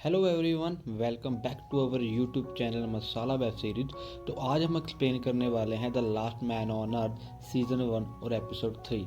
Hello everyone, welcome back to our YouTube channel Masala web series. तो आज हम explain करने वाले हैं the last man on earth season 1 और एपिसोड 3।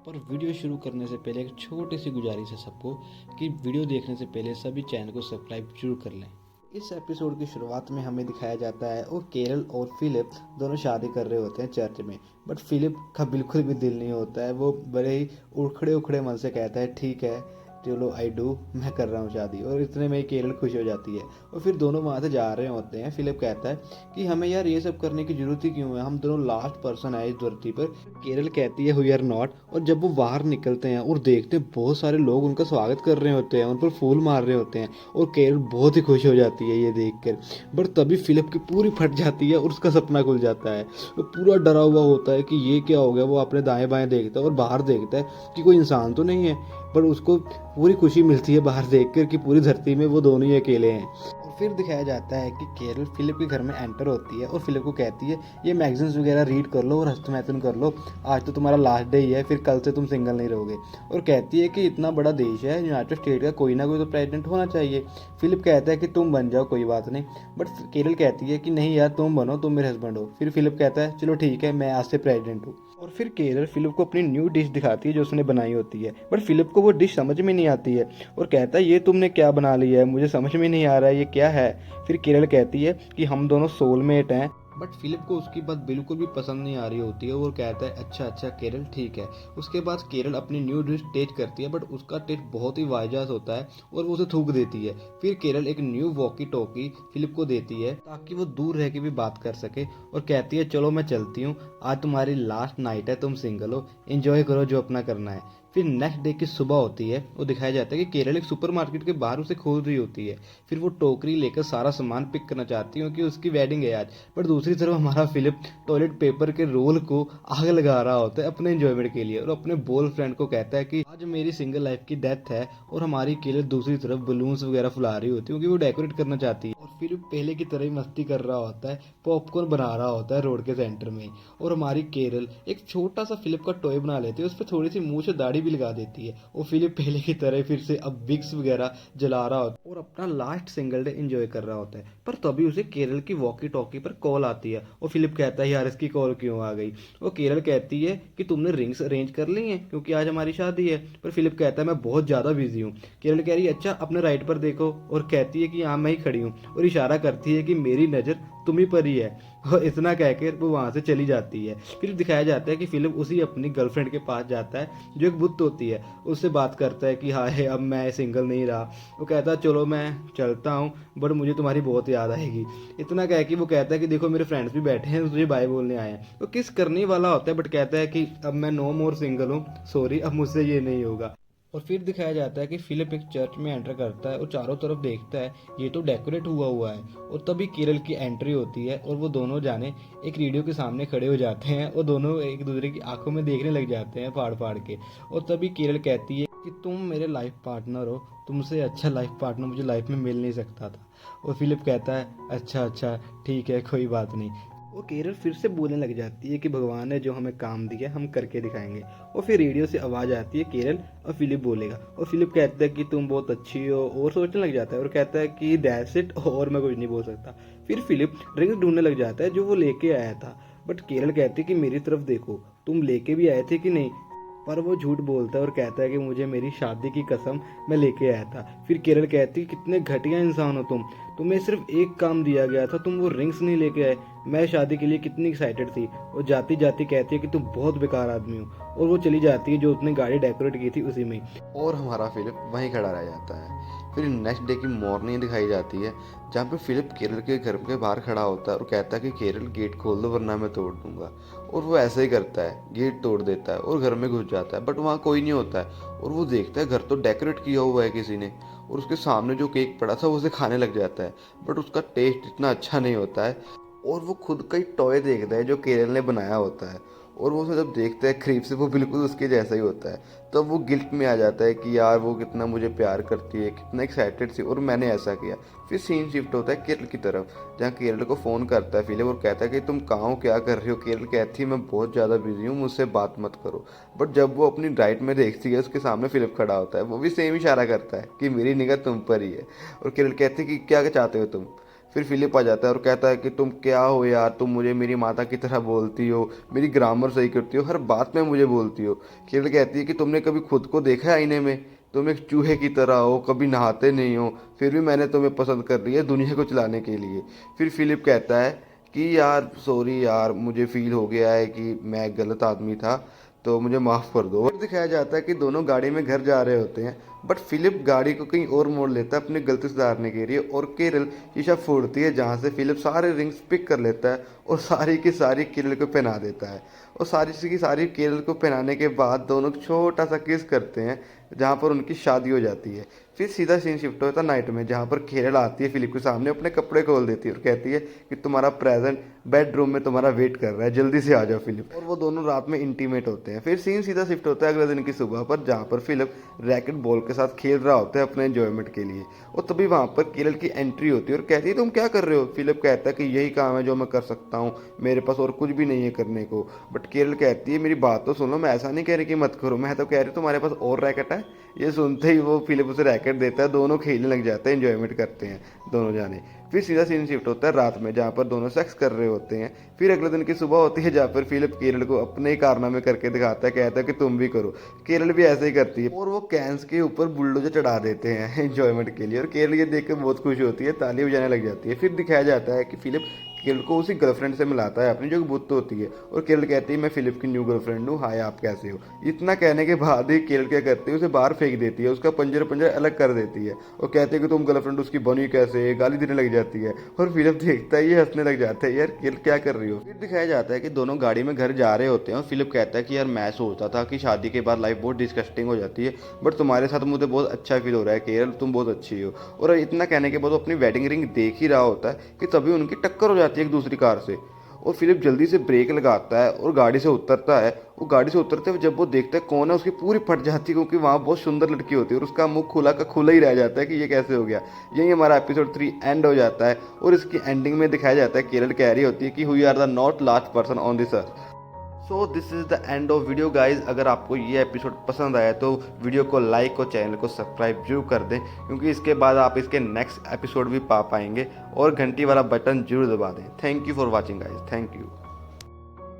पर वीडियो शुरू करने से पहले एक छोटी सी गुजारिश है सबको कि वीडियो देखने से पहले सभी चैनल को सब्सक्राइब जरूर कर लें। इस एपिसोड की शुरुआत में हमें दिखाया जाता है और केरल और फिलिप दोनों शादी कर रहे होते हैं चर्च में। बट फिलिप का बिल्कुल भी दिल नहीं होता है। वो बड़े ही उखड़े उखड़े मन से कहता है ठीक है चलो आई डू, मैं कर रहा हूँ शादी। और इतने में ही केरल खुश हो जाती है और फिर दोनों वहाँ से जा रहे होते हैं। फिलिप कहता है कि हमें यार ये सब करने की जरूरत ही क्यों है, हम दोनों लास्ट पर्सन है इस धरती पर। केरल कहती है वी आर नॉट। और जब वो बाहर निकलते हैं और देखते हैं बहुत सारे लोग उनका स्वागत कर रहे होते हैं, उन पर फूल मार रहे होते हैं और केरल बहुत ही खुश हो जाती है ये देख कर। बट तभी फिलिप की पूरी फट जाती है और उसका सपना खुल जाता है। वो पूरा डरा हुआ होता है कि ये क्या हो गया। वो अपने दाएं बाएं देखता है और बाहर देखता है कि कोई इंसान तो नहीं है। पर उसको पूरी खुशी मिलती है बाहर देखकर कि पूरी धरती में वो दोनों ही अकेले हैं। और फिर दिखाया जाता है कि केरल फिलिप के घर में एंटर होती है और फिलिप को कहती है ये मैगजीन्स वगैरह रीड कर लो और हस्तमैथुन कर लो, आज तो तुम्हारा लास्ट डे ही है, फिर कल से तुम सिंगल नहीं रहोगे। और कहती है कि इतना बड़ा देश है यूनाइटेड स्टेट का, कोई ना कोई तो प्रेसिडेंट होना चाहिए। फिलिप कहता है कि तुम बन जाओ, कोई बात नहीं। बट केरल कहती है कि नहीं यार तुम बनो, तुम मेरे हस्बैंड हो। फिर फिलिप कहता है चलो ठीक है, मैं आज से प्रेसिडेंट हूँ। और फिर केरल फिलिप को अपनी न्यू डिश दिखाती है जो उसने बनाई होती है। बट फिलिप को वो डिश समझ में नहीं आती है और कहता है ये तुमने क्या बना लिया है, मुझे समझ में नहीं आ रहा है ये क्या है। फिर केरल कहती है कि हम दोनों सोलमेट हैं। बट फिलिप को उसकी बात बिल्कुल भी पसंद नहीं आ रही होती है। वो कहता है अच्छा अच्छा केरल ठीक है। उसके बाद केरल अपनी न्यू डिश टेस्ट करती है बट उसका टेस्ट बहुत ही वाहियात होता है और वो उसे थूक देती है। फिर केरल एक न्यू वॉकी टॉकी फिलिप को देती है ताकि वो दूर रह के भी बात कर सके और कहती है चलो मैं चलती हूँ, आज तुम्हारी लास्ट नाइट है, तुम सिंगल हो, एंजॉय करो जो अपना करना है। फिर नेक्स्ट डे की सुबह होती है। वो दिखाया जाता है कि केरल एक सुपरमार्केट के बाहर उसे खोल रही होती है। फिर वो टोकरी लेकर सारा सामान पिक करना चाहती है क्योंकि उसकी वेडिंग है आज। पर दूसरी तरफ हमारा फिलिप टॉयलेट पेपर के रोल को आग लगा रहा होता है अपने एंजॉयमेंट के लिए और अपने बॉय फ्रेंड को कहता है कि आज मेरी सिंगल लाइफ की डेथ है। और हमारी केरल दूसरी तरफ बलून्स वगैरह फुला रही होती है क्योंकि वो डेकोरेट करना चाहती है। और फिलिप पहले की तरह ही मस्ती कर रहा होता है, पॉपकॉर्न बना रहा होता है रोड के सेंटर में। और हमारी केरल एक छोटा सा फिलिप का टॉय बना लेती है, उस पर थोड़ी सी मूंछ और दाढ़ी भी लगा देती है। और फिलिप पहले की तरह फिर से अब विक्स वगैरह जला रहा होता है और अपना लास्ट सिंगल डे एंजॉय कर रहा होता है। पर तभी उसे केरल की वॉकी टॉकी पर कॉल आती है और फिलिप कहता है यार इसकी कॉल क्यों आ गई। और केरल कहती है कि तुमने रिंग्स अरेंज कर ली हैं क्योंकि आज हमारी शादी है। पर फिलिप कहता है मैं बहुत ज़्यादा बिजी हूँ। केरल कह रही है अच्छा अपने राइट पर देखो और कहती है कि हाँ मैं ही खड़ी हूँ और इशारा करती है कि मेरी नज़र तुम ही पर ही है। और इतना कहकर वो वहाँ से चली जाती है। फिर दिखाया जाता है कि फिलिप उसी अपनी गर्लफ्रेंड के पास जाता है जो एक बुत होती है, उससे बात करता है कि हाय अब मैं सिंगल नहीं रहा। वो कहता है चलो मैं चलता हूँ बट मुझे तुम्हारी बहुत याद आएगी। इतना कह के वो कहता है कि देखो मेरे फ्रेंड्स भी बैठे हैं तुझे बाय बोलने आए हैं। वो किस करने वाला होता है बट कहता है कि अब मैं नो मोर सिंगल हूँ, सॉरी अब मुझसे ये नहीं होगा। और फिर दिखाया जाता है कि फिलिप एक चर्च में एंटर करता है और चारों तरफ देखता है ये तो डेकोरेट हुआ हुआ है। और तभी केरल की एंट्री होती है और वो दोनों जाने एक रेडियो के सामने खड़े हो जाते हैं और दोनों एक दूसरे की आंखों में देखने लग जाते हैं फाड़ फाड़ के। और तभी केरल कहती है कि तुम मेरे लाइफ पार्टनर हो, तुमसे अच्छा लाइफ पार्टनर मुझे लाइफ में मिल नहीं सकता था। और फिलिप कहता है अच्छा अच्छा ठीक है कोई बात नहीं। वो केरल फिर से बोलने लग जाती है कि भगवान ने जो हमें काम दिया हम करके दिखाएंगे। और फिर रेडियो से आवाज़ आती है केरल और फिलिप बोलेगा। और फिलिप कहता है कि तुम बहुत अच्छी हो और सोचने लग जाता है और कहता है कि दैट्स इट और मैं कुछ नहीं बोल सकता। फिर फिलिप रिंग्स ढूंढने लग जाता है जो वो लेके आया था। बट केरल कहती है कि मेरी तरफ देखो, तुम लेके भी आए थे कि नहीं। पर वो झूठ बोलता है और कहता है कि मुझे मेरी शादी की कसम मैं लेके आया था। फिर केरल कहती है कितने घटिया इंसान हो तुम, तुम्हें सिर्फ एक काम दिया गया था, तुम वो रिंग्स नहीं लेके आए। मैं शादी के लिए कितनी एक्साइटेड थी। और जाती जाती कहती है कि तुम बहुत बेकार आदमी हो और वो चली जाती है जो उसने गाड़ी डेकोरेट की थी उसी में। और हमारा फिलिप वहीं खड़ा रह जाता है। फिर नेक्स्ट डे की मॉर्निंग दिखाई जाती है जहाँ पे फिलिप केरल के घर के बाहर खड़ा होता है और कहता है कि केरल गेट खोल दो वरना मैं तोड़ दूंगा। और वो ऐसे ही करता है, गेट तोड़ देता है और घर में घुस जाता है। बट वहाँ कोई नहीं होता है और वो देखता है घर तो डेकोरेट किया हुआ है किसी ने। और उसके सामने जो केक पड़ा था वो उसे खाने लग जाता है बट उसका टेस्ट इतना अच्छा नहीं होता है। और वो खुद का ही टॉय देखता है जो केरल ने बनाया होता है और वो उसे जब देखता है करीब से, वो बिल्कुल उसके जैसा ही होता है। तब वो गिल्ट में आ जाता है कि यार वो कितना मुझे प्यार करती है, कितना एक्साइटेड थी और मैंने ऐसा किया। फिर सीन शिफ्ट होता है केरल की तरफ, जहाँ केरल को फ़ोन करता है फिलिप और कहता है कि तुम कहाँ हो, क्या कर रही हो। केरल कहती है मैं बहुत ज़्यादा बिजी हूँ, मुझसे बात मत करो। बट जब वो अपनी राइट में देखती है, उसके सामने फिलिप खड़ा होता है, वो भी सेम इशारा करता है कि मेरी निगाह तुम पर ही है। और केरल कहती है कि क्या चाहते हो तुम। फिर फिलिप आ जाता है और कहता है कि तुम क्या हो यार, तुम मुझे मेरी माता की तरह बोलती हो, मेरी ग्रामर सही करती हो, हर बात में मुझे बोलती हो। केरल कहती है कि तुमने कभी खुद को देखा है आईने में, तुम एक चूहे की तरह हो, कभी नहाते नहीं हो, फिर भी मैंने तुम्हें पसंद कर लिया दुनिया को चलाने के लिए। फिर फिलिप कहता है कि यार सॉरी यार, मुझे फील हो गया है कि मैं गलत आदमी था, तो मुझे माफ़ कर दो। फिर दिखाया जाता है कि दोनों गाड़ी में घर जा रहे होते हैं, बट फिलिप गाड़ी को कहीं और मोड़ लेता है अपनी गलती सुधारने के लिए, और केरल शीशा फोड़ती है, जहाँ से फिलिप सारे रिंग्स पिक कर लेता है और सारी की सारी केरल को पहना देता है। और सारी की सारी केरल को पहनाने के बाद दोनों छोटा सा किस करते हैं, जहाँ पर उनकी शादी हो जाती है। फिर सीधा सीन शिफ्ट होता है नाइट में, जहाँ पर केरल आती है फिलिप के सामने, अपने कपड़े खोल देती है और कहती है कि तुम्हारा प्रेजेंट बेडरूम में तुम्हारा वेट कर रहा है, जल्दी से आ जाओ फिलिप। और वो दोनों रात में इंटीमेट होते हैं। फिर सीन सीधा शिफ्ट होता है अगले दिन की सुबह पर, जहाँ पर फिलिप रैकेट बॉल के साथ खेल रहा होता है अपने एंजॉयमेंट के लिए। और तभी वहाँ पर केरल की एंट्री होती है और कहती है तुम क्या कर रहे हो। फिलिप कहता है कि यही काम है जो मैं कर सकता हूँ, मेरे पास और कुछ भी नहीं है करने को। बट केरल कहती है मेरी बात तो सुनो, मैं ऐसा नहीं कह रही कि मत करो, मैं तो कह रही तुम्हारे पास और रैकेट है। ये सुनते ही वो फिलिप उसे रैकेट देता है, दोनों खेलने लग जाते हैं, एंजॉयमेंट करते हैं दोनों जाने। फिर सीधा सीन शिफ्ट होता है रात में, जहाँ पर दोनों सेक्स कर रहे होते हैं। फिर अगले दिन की सुबह होती है, जहाँ पर फिलिप केरल को अपने ही कारनामे करके दिखाता है, कहता है कि तुम भी करो। केरल भी ऐसे ही करती है और वो कैंस के ऊपर बुलडोजर चढ़ा देते हैं एंजॉयमेंट के लिए। और केरल ये देख कर बहुत खुश होती है, ताली बजाने लग जाती है। फिर दिखाया जाता है कि फिलिप केरल को उसी गर्लफ्रेंड से मिलाता है अपनी, जो कि बुत होती है। और केरल कहती है मैं फिलिप की न्यू गर्लफ्रेंड हूँ, हाय आप कैसे हो। इतना कहने के बाद ही केरल क्या करती है, उसे बाहर फेंक देती है, उसका पंजर पंजर अलग कर देती है और कहती है कि तुम गर्लफ्रेंड उसकी बनी कैसे, गाली देने लग जाती है। और फिलिप देखता है, ये हंसने लग जाता है, यार केरल क्या कर रही हो। फिर दिखाया जाता है कि दोनों गाड़ी में घर जा रहे होते हैं और फिलिप कहता है कि यार मैं सोचता था कि शादी के बाद लाइफ बहुत डिस्कस्टिंग हो जाती है, बट तुम्हारे साथ मुझे बहुत अच्छा फील हो रहा है केरल, तुम बहुत अच्छी हो। और इतना कहने के बाद वो अपनी वेडिंग रिंग देख ही रहा होता है कि तभी उनकी टक्कर हो जाती है एक दूसरी कार से। और फिलिप जल्दी से ब्रेक लगाता है और गाड़ी से उतरता है। वो गाड़ी से उतरते हुए जब वो देखता है कौन है, उसकी पूरी फट जाती है, क्योंकि वहाँ बहुत सुंदर लड़की होती है और उसका मुंह खुला का खुला ही रह जाता है कि ये कैसे हो गया। यही हमारा एपिसोड 3 एंड हो जाता है। और इसकी एंडिंग में दिखाया जाता है केरल कह रही होती है कि we are the not last person on this earth. So this is the end of video guys. अगर आपको ये एपिसोड पसंद आया तो वीडियो को लाइक और चैनल को सब्सक्राइब जरूर कर दें, क्योंकि इसके बाद आप इसके नेक्स्ट एपिसोड भी पा पाएंगे। और घंटी वाला बटन जरूर दबा दें। Thank you for watching guys, thank you.